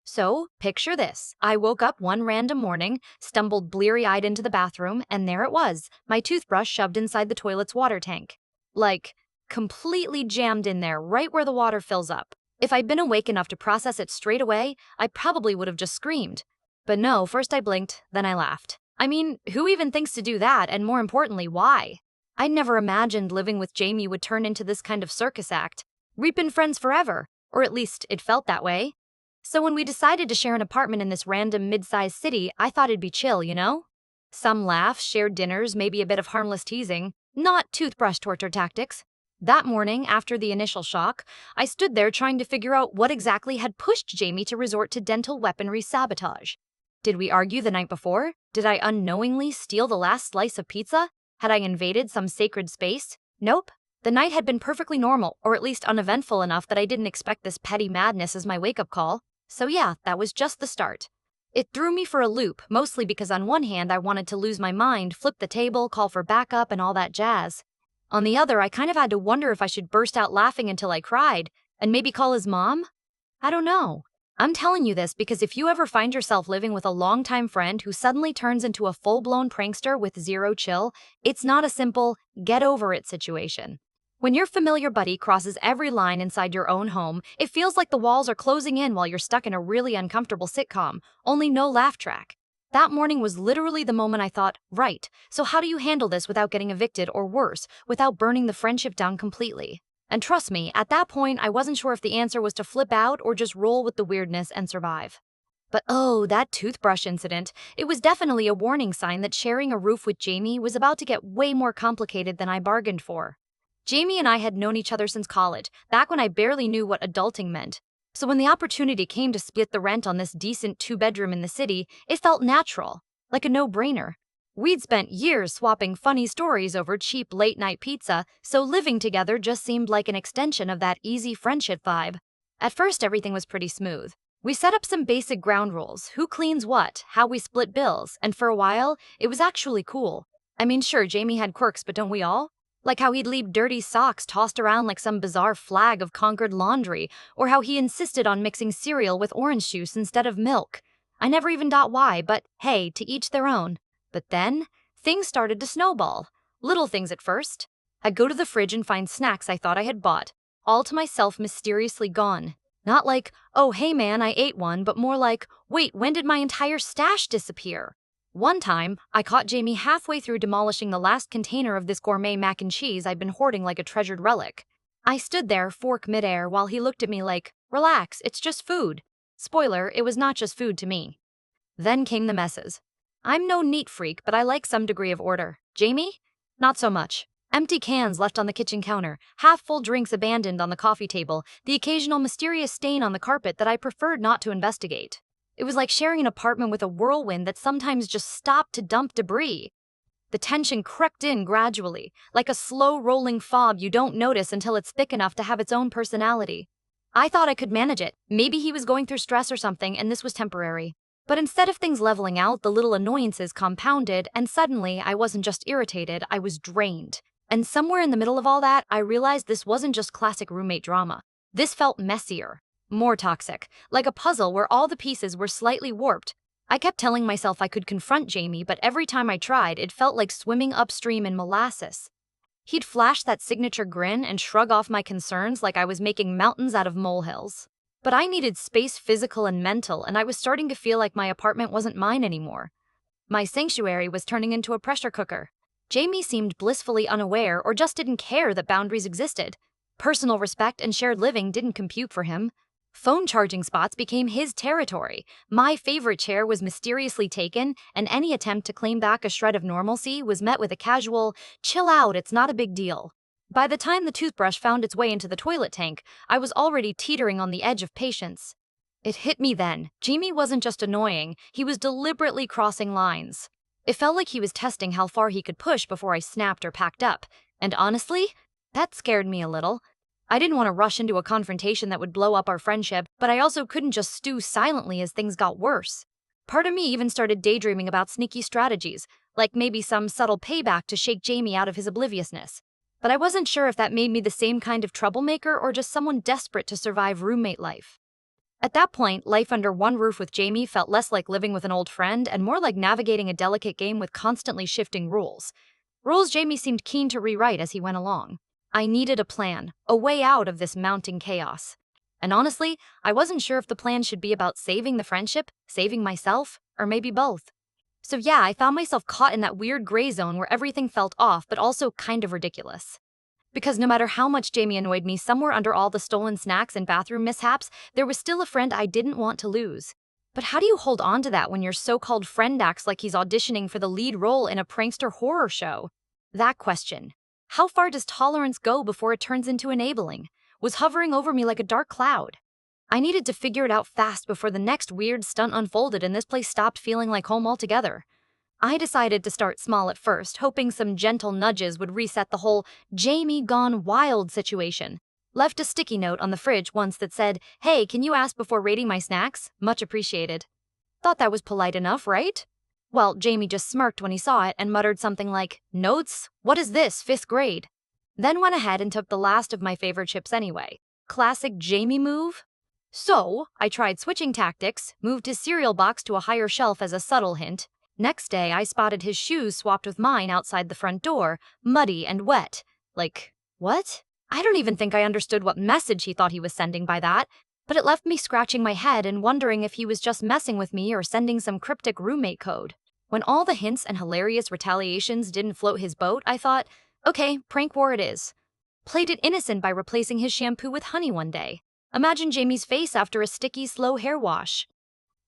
So, picture this. I woke up one random morning, stumbled bleary-eyed into the bathroom, and there it was, my toothbrush shoved inside the toilet's water tank. Like, completely jammed in there, right where the water fills up. If I'd been awake enough to process it straight away, I probably would have just screamed. But no, first I blinked, then I laughed. I mean, who even thinks to do that, and more importantly, why? I never imagined living with Jamie would turn into this kind of circus act. We'd been friends forever, or at least it felt that way. So when we decided to share an apartment in this random mid-sized city, I thought it'd be chill, you know? Some laughs, shared dinners, maybe a bit of harmless teasing, not toothbrush torture tactics. That morning, after the initial shock, I stood there trying to figure out what exactly had pushed Jamie to resort to dental weaponry sabotage. Did we argue the night before? Did I unknowingly steal the last slice of pizza? Had I invaded some sacred space? Nope. The night had been perfectly normal, or at least uneventful enough that I didn't expect this petty madness as my wake-up call. So yeah, that was just the start. It threw me for a loop, mostly because on one hand I wanted to lose my mind, flip the table, call for backup, and all that jazz. On the other, I kind of had to wonder if I should burst out laughing until I cried, and maybe call his mom? I don't know. I'm telling you this because if you ever find yourself living with a longtime friend who suddenly turns into a full-blown prankster with zero chill, it's not a simple, get over it situation. When your familiar buddy crosses every line inside your own home, it feels like the walls are closing in while you're stuck in a really uncomfortable sitcom, only no laugh track. That morning was literally the moment I thought, right, so how do you handle this without getting evicted or worse, without burning the friendship down completely? And trust me, at that point, I wasn't sure if the answer was to flip out or just roll with the weirdness and survive. But oh, that toothbrush incident, it was definitely a warning sign that sharing a roof with Jamie was about to get way more complicated than I bargained for. Jamie and I had known each other since college, back when I barely knew what adulting meant. So when the opportunity came to split the rent on this decent two-bedroom in the city, it felt natural, like a no-brainer. We'd spent years swapping funny stories over cheap late-night pizza, so living together just seemed like an extension of that easy friendship vibe. At first, everything was pretty smooth. We set up some basic ground rules, who cleans what, how we split bills, and for a while, it was actually cool. I mean, sure, Jamie had quirks, but don't we all? Like how he'd leave dirty socks tossed around like some bizarre flag of conquered laundry, or how he insisted on mixing cereal with orange juice instead of milk. I never even got why, but hey, to each their own. But then, things started to snowball. Little things at first. I'd go to the fridge and find snacks I thought I had bought, all to myself mysteriously gone. Not like, oh hey man, I ate one, but more like, wait, when did my entire stash disappear? One time, I caught Jamie halfway through demolishing the last container of this gourmet mac and cheese I'd been hoarding like a treasured relic. I stood there, fork midair, while he looked at me like, relax, it's just food. Spoiler, it was not just food to me. Then came the messes. I'm no neat freak, but I like some degree of order. Jamie? Not so much. Empty cans left on the kitchen counter, half-full drinks abandoned on the coffee table, the occasional mysterious stain on the carpet that I preferred not to investigate. It was like sharing an apartment with a whirlwind that sometimes just stopped to dump debris. The tension crept in gradually, like a slow-rolling fog you don't notice until it's thick enough to have its own personality. I thought I could manage it. Maybe he was going through stress or something, and this was temporary. But instead of things leveling out, the little annoyances compounded, and suddenly I wasn't just irritated, I was drained. And somewhere in the middle of all that, I realized this wasn't just classic roommate drama. This felt messier. More toxic, like a puzzle where all the pieces were slightly warped. I kept telling myself I could confront Jamie, but every time I tried, it felt like swimming upstream in molasses. He'd flash that signature grin and shrug off my concerns like I was making mountains out of molehills. But I needed space, physical and mental, and I was starting to feel like my apartment wasn't mine anymore. My sanctuary was turning into a pressure cooker. Jamie seemed blissfully unaware or just didn't care that boundaries existed. Personal respect and shared living didn't compute for him. Phone charging spots became his territory. My favorite chair was mysteriously taken, and any attempt to claim back a shred of normalcy was met with a casual, chill out, it's not a big deal. By the time the toothbrush found its way into the toilet tank, I was already teetering on the edge of patience. It hit me then. Jamie wasn't just annoying, he was deliberately crossing lines. It felt like he was testing how far he could push before I snapped or packed up. And honestly, that scared me a little. I didn't want to rush into a confrontation that would blow up our friendship, but I also couldn't just stew silently as things got worse. Part of me even started daydreaming about sneaky strategies, like maybe some subtle payback to shake Jamie out of his obliviousness. But I wasn't sure if that made me the same kind of troublemaker or just someone desperate to survive roommate life. At that point, life under one roof with Jamie felt less like living with an old friend and more like navigating a delicate game with constantly shifting rules. Rules Jamie seemed keen to rewrite as he went along. I needed a plan, a way out of this mounting chaos. And honestly, I wasn't sure if the plan should be about saving the friendship, saving myself, or maybe both. So yeah, I found myself caught in that weird gray zone where everything felt off but also kind of ridiculous. Because no matter how much Jamie annoyed me, somewhere under all the stolen snacks and bathroom mishaps, there was still a friend I didn't want to lose. But how do you hold on to that when your so-called friend acts like he's auditioning for the lead role in a prankster horror show? That question, how far does tolerance go before it turns into enabling, was hovering over me like a dark cloud. I needed to figure it out fast before the next weird stunt unfolded and this place stopped feeling like home altogether. I decided to start small at first, hoping some gentle nudges would reset the whole Jamie gone wild situation. Left a sticky note on the fridge once that said, "Hey, can you ask before rating my snacks? Much appreciated." Thought that was polite enough, right? Well, Jamie just smirked when he saw it and muttered something like, "Notes? What is this, 5th grade?" Then went ahead and took the last of my favorite chips anyway. Classic Jamie move? So, I tried switching tactics, moved his cereal box to a higher shelf as a subtle hint. Next day, I spotted his shoes swapped with mine outside the front door, muddy and wet. Like, what? I don't even think I understood what message he thought he was sending by that, but it left me scratching my head and wondering if he was just messing with me or sending some cryptic roommate code. When all the hints and hilarious retaliations didn't float his boat, I thought, okay, prank war it is. Played it innocent by replacing his shampoo with honey one day. Imagine Jamie's face after a sticky, slow hair wash.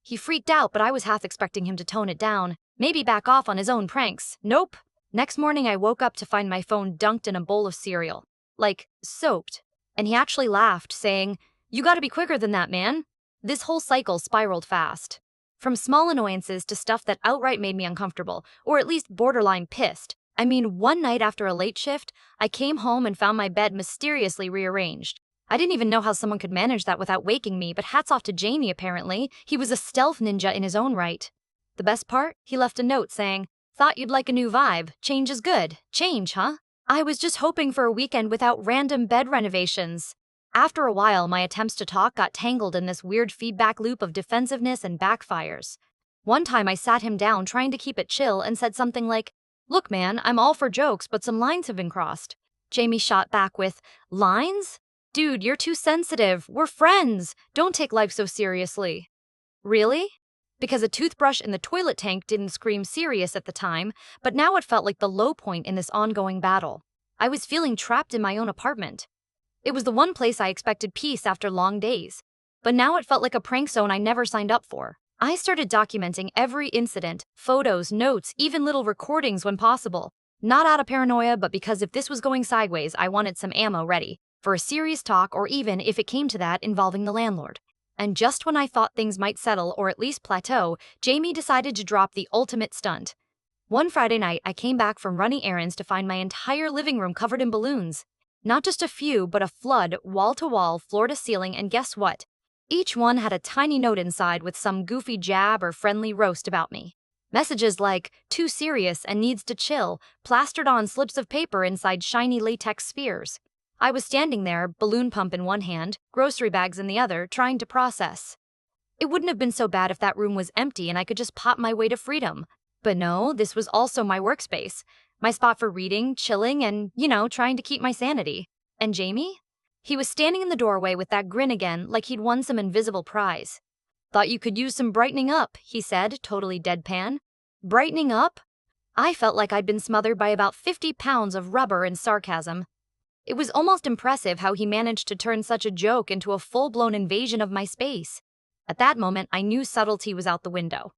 He freaked out, but I was half expecting him to tone it down, maybe back off on his own pranks. Nope. Next morning, I woke up to find my phone dunked in a bowl of cereal. Like, soaked. And he actually laughed, saying, "You gotta be quicker than that, man." This whole cycle spiraled fast. From small annoyances to stuff that outright made me uncomfortable, or at least borderline pissed. I mean, one night after a late shift, I came home and found my bed mysteriously rearranged. I didn't even know how someone could manage that without waking me, but hats off to Jamie apparently. He was a stealth ninja in his own right. The best part? He left a note saying, "Thought you'd like a new vibe. Change is good. Change, huh?" I was just hoping for a weekend without random bed renovations. After a while, my attempts to talk got tangled in this weird feedback loop of defensiveness and backfires. One time I sat him down trying to keep it chill and said something like, "Look man, I'm all for jokes, but some lines have been crossed." Jamie shot back with, "Lines? Dude, you're too sensitive. We're friends. Don't take life so seriously." Really? Because a toothbrush in the toilet tank didn't scream serious at the time, but now it felt like the low point in this ongoing battle. I was feeling trapped in my own apartment. It was the one place I expected peace after long days, but now it felt like a prank zone I never signed up for. I started documenting every incident, photos, notes, even little recordings when possible. Not out of paranoia, but because if this was going sideways, I wanted some ammo ready for a serious talk, or even, if it came to that, involving the landlord. And just when I thought things might settle or at least plateau, Jamie decided to drop the ultimate stunt. One Friday night, I came back from running errands to find my entire living room covered in balloons. Not just a few, but a flood, wall to wall, floor to ceiling, and guess what? Each one had a tiny note inside with some goofy jab or friendly roast about me. Messages like, "Too serious and needs to chill," plastered on slips of paper inside shiny latex spheres. I was standing there, balloon pump in one hand, grocery bags in the other, trying to process. It wouldn't have been so bad if that room was empty and I could just pop my way to freedom. But no, this was also my workspace. My spot for reading, chilling, and, trying to keep my sanity. And Jamie? He was standing in the doorway with that grin again, like he'd won some invisible prize. "Thought you could use some brightening up," he said, totally deadpan. Brightening up? I felt like I'd been smothered by about 50 pounds of rubber and sarcasm. It was almost impressive how he managed to turn such a joke into a full-blown invasion of my space. At that moment, I knew subtlety was out the window.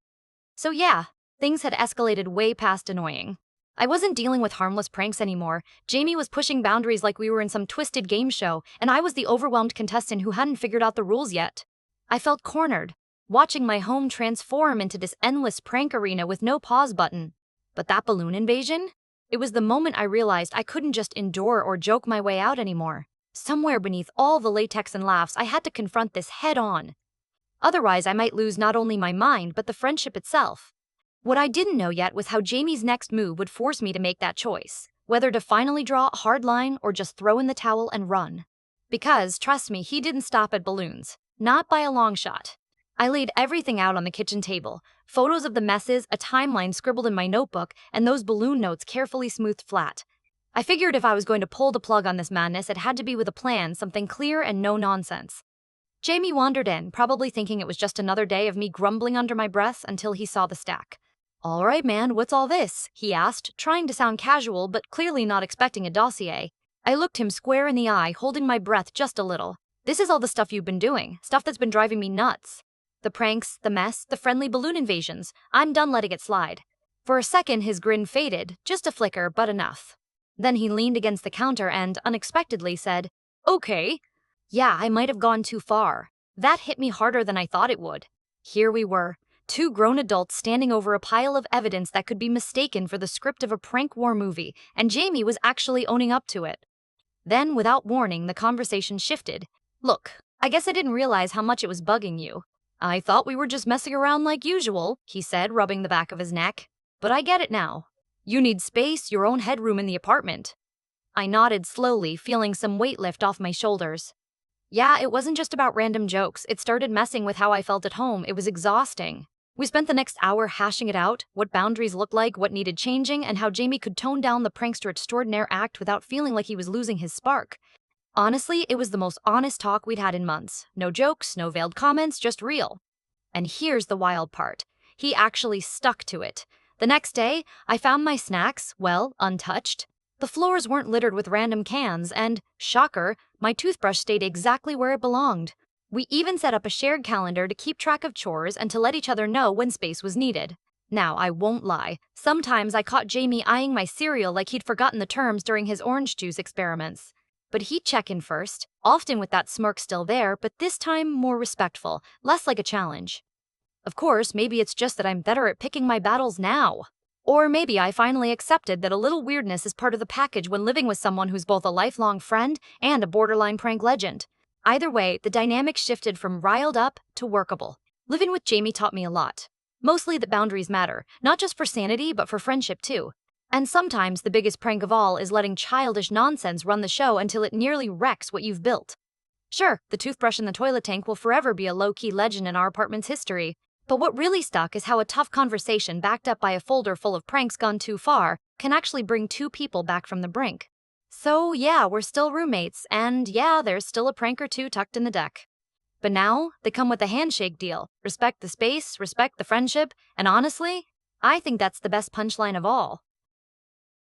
So yeah, things had escalated way past annoying. I wasn't dealing with harmless pranks anymore. Jamie was pushing boundaries like we were in some twisted game show, and I was the overwhelmed contestant who hadn't figured out the rules yet. I felt cornered, watching my home transform into this endless prank arena with no pause button. But that balloon invasion? It was the moment I realized I couldn't just endure or joke my way out anymore. Somewhere beneath all the latex and laughs, I had to confront this head-on. Otherwise, I might lose not only my mind, but the friendship itself. What I didn't know yet was how Jamie's next move would force me to make that choice, whether to finally draw a hard line or just throw in the towel and run. Because, trust me, he didn't stop at balloons. Not by a long shot. I laid everything out on the kitchen table, photos of the messes, a timeline scribbled in my notebook, and those balloon notes carefully smoothed flat. I figured if I was going to pull the plug on this madness, it had to be with a plan, something clear and no nonsense. Jamie wandered in, probably thinking it was just another day of me grumbling under my breath until he saw the stack. "All right, man, what's all this?" he asked, trying to sound casual but clearly not expecting a dossier. I looked him square in the eye, holding my breath just a little. "This is all the stuff you've been doing, stuff that's been driving me nuts. The pranks, the mess, the friendly balloon invasions. I'm done letting it slide." For a second, his grin faded, just a flicker, but enough. Then he leaned against the counter and, unexpectedly, said, "Okay." Yeah, I might have gone too far. That hit me harder than I thought it would. Here we were, two grown adults standing over a pile of evidence that could be mistaken for the script of a prank war movie, and Jamie was actually owning up to it. Then, without warning, the conversation shifted. "Look, I guess I didn't realize how much it was bugging you. I thought we were just messing around like usual," he said, rubbing the back of his neck. "But I get it now. You need space, your own headroom in the apartment." I nodded slowly, feeling some weight lift off my shoulders. Yeah, it wasn't just about random jokes. It started messing with how I felt at home. It was exhausting. We spent the next hour hashing it out, what boundaries looked like, what needed changing, and how Jamie could tone down the prankster extraordinaire act without feeling like he was losing his spark. Honestly, it was the most honest talk we'd had in months. No jokes, no veiled comments, just real. And here's the wild part. He actually stuck to it. The next day, I found my snacks, well, untouched. The floors weren't littered with random cans, and, shocker, my toothbrush stayed exactly where it belonged. We even set up a shared calendar to keep track of chores and to let each other know when space was needed. Now, I won't lie. Sometimes I caught Jamie eyeing my cereal like he'd forgotten the terms during his orange juice experiments. But he'd check in first, often with that smirk still there, but this time more respectful, less like a challenge. Of course, maybe it's just that I'm better at picking my battles now. Or maybe I finally accepted that a little weirdness is part of the package when living with someone who's both a lifelong friend and a borderline prank legend. Either way, the dynamic shifted from riled up to workable. Living with Jamie taught me a lot. Mostly that boundaries matter, not just for sanity, but for friendship too. And sometimes the biggest prank of all is letting childish nonsense run the show until it nearly wrecks what you've built. Sure, the toothbrush in the toilet tank will forever be a low-key legend in our apartment's history. But what really stuck is how a tough conversation backed up by a folder full of pranks gone too far can actually bring two people back from the brink. So yeah, we're still roommates, and yeah, there's still a prank or two tucked in the deck. But now, they come with a handshake deal. Respect the space, respect the friendship, and honestly, I think that's the best punchline of all.